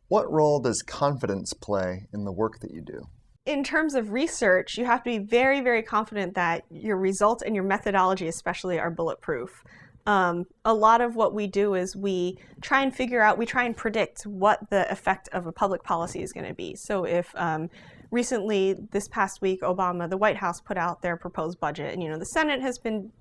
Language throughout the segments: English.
What role does confidence play in the work that you do? In terms of research, you have to be very, very confident that your results and your methodology especially are bulletproof. A lot of what we do is we try and predict what the effect of a public policy is going to be. So if recently, this past week, the White House put out their proposed budget, and the Senate has been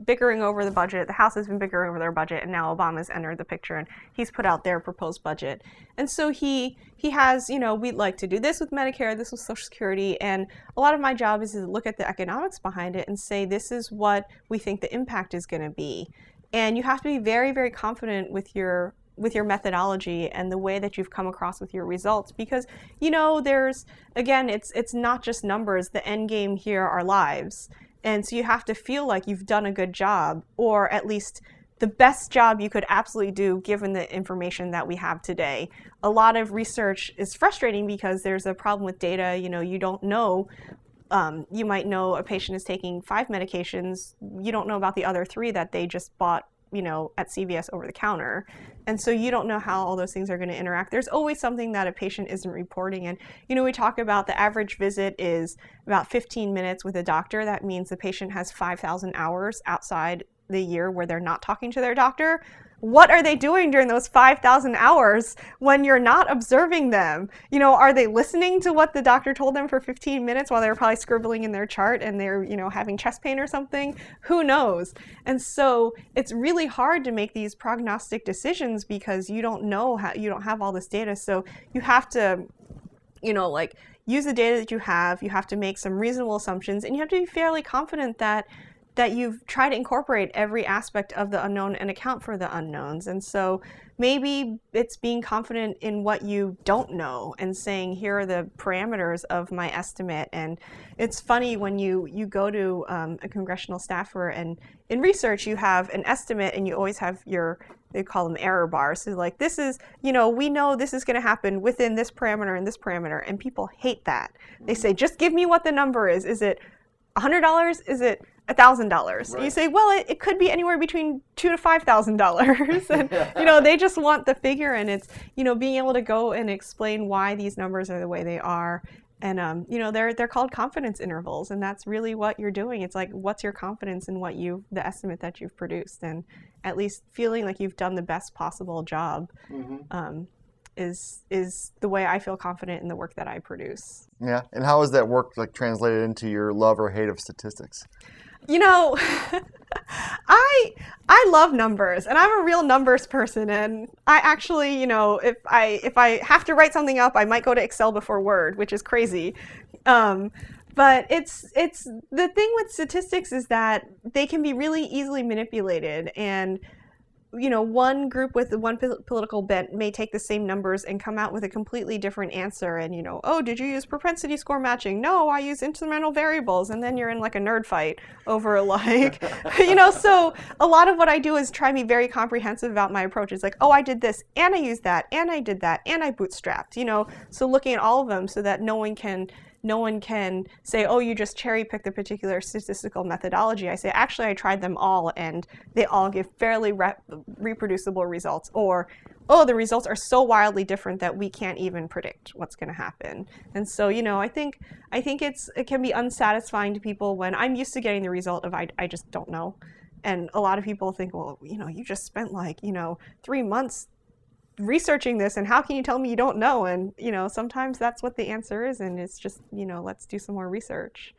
bickering over the budget, the House has been bickering over their budget, and now Obama's entered the picture and he's put out their proposed budget. And so he has, we'd like to do this with Medicare, this with Social Security, and a lot of my job is to look at the economics behind it and say this is what we think the impact is going to be. And you have to be very, very confident with your methodology and the way that you've come across with your results, because there's, again, it's not just numbers. The end game here are lives. And so you have to feel like you've done a good job, or at least the best job you could absolutely do given the information that we have today. A lot of research is frustrating because there's a problem with data. You don't know. You might know a patient is taking 5 medications. You don't know about the other 3 that they just bought at CVS over the counter. And so you don't know how all those things are going to interact. There's always something that a patient isn't reporting. And, we talk about the average visit is about 15 minutes with a doctor. That means the patient has 5,000 hours outside the year where they're not talking to their doctor. What are they doing during those 5,000 hours when you're not observing them? Are they listening to what the doctor told them for 15 minutes while they're probably scribbling in their chart and they're, having chest pain or something? Who knows? And so it's really hard to make these prognostic decisions because you don't know you don't have all this data. So you have to, use the data that you have. You have to make some reasonable assumptions, and you have to be fairly confident that you've tried to incorporate every aspect of the unknown and account for the unknowns. And so maybe it's being confident in what you don't know and saying, here are the parameters of my estimate. And it's funny when you go to a congressional staffer, and in research you have an estimate and you always have they call them error bars. So like, this is, we know this is going to happen within this parameter and this parameter. And people hate that. They say, just give me what the number is. Is it $100? Is it $1,000? Right. You say, well, it could be anywhere between $2,000 to $5,000, and they just want the figure. And it's being able to go and explain why these numbers are the way they are, and they're called confidence intervals, and that's really what you're doing. It's like, what's your confidence in the estimate that you've produced, and at least feeling like you've done the best possible job. Mm-hmm. Is the way I feel confident in the work that I produce. Yeah, and how is that work translated into your love or hate of statistics? I love numbers, and I'm a real numbers person, and I actually, if I have to write something up, I might go to Excel before Word, which is crazy. But it's the thing with statistics is that they can be really easily manipulated, and one group with one political bent may take the same numbers and come out with a completely different answer. And, oh, did you use propensity score matching? No, I use instrumental variables. And then you're in like a nerd fight over so a lot of what I do is try to be very comprehensive about my approach. It's like, oh, I did this, and I used that, and I did that, and I bootstrapped, so looking at all of them so that no one can say, oh, you just cherry picked a particular statistical methodology. I say, actually, I tried them all, and they all give fairly reproducible results. Or, oh, the results are so wildly different that we can't even predict what's going to happen. And so, I think it can be unsatisfying to people when I'm used to getting the result of I just don't know. And a lot of people think, well, you just spent 3 months researching this, and how can you tell me you don't know? And sometimes that's what the answer is, and it's just let's do some more research.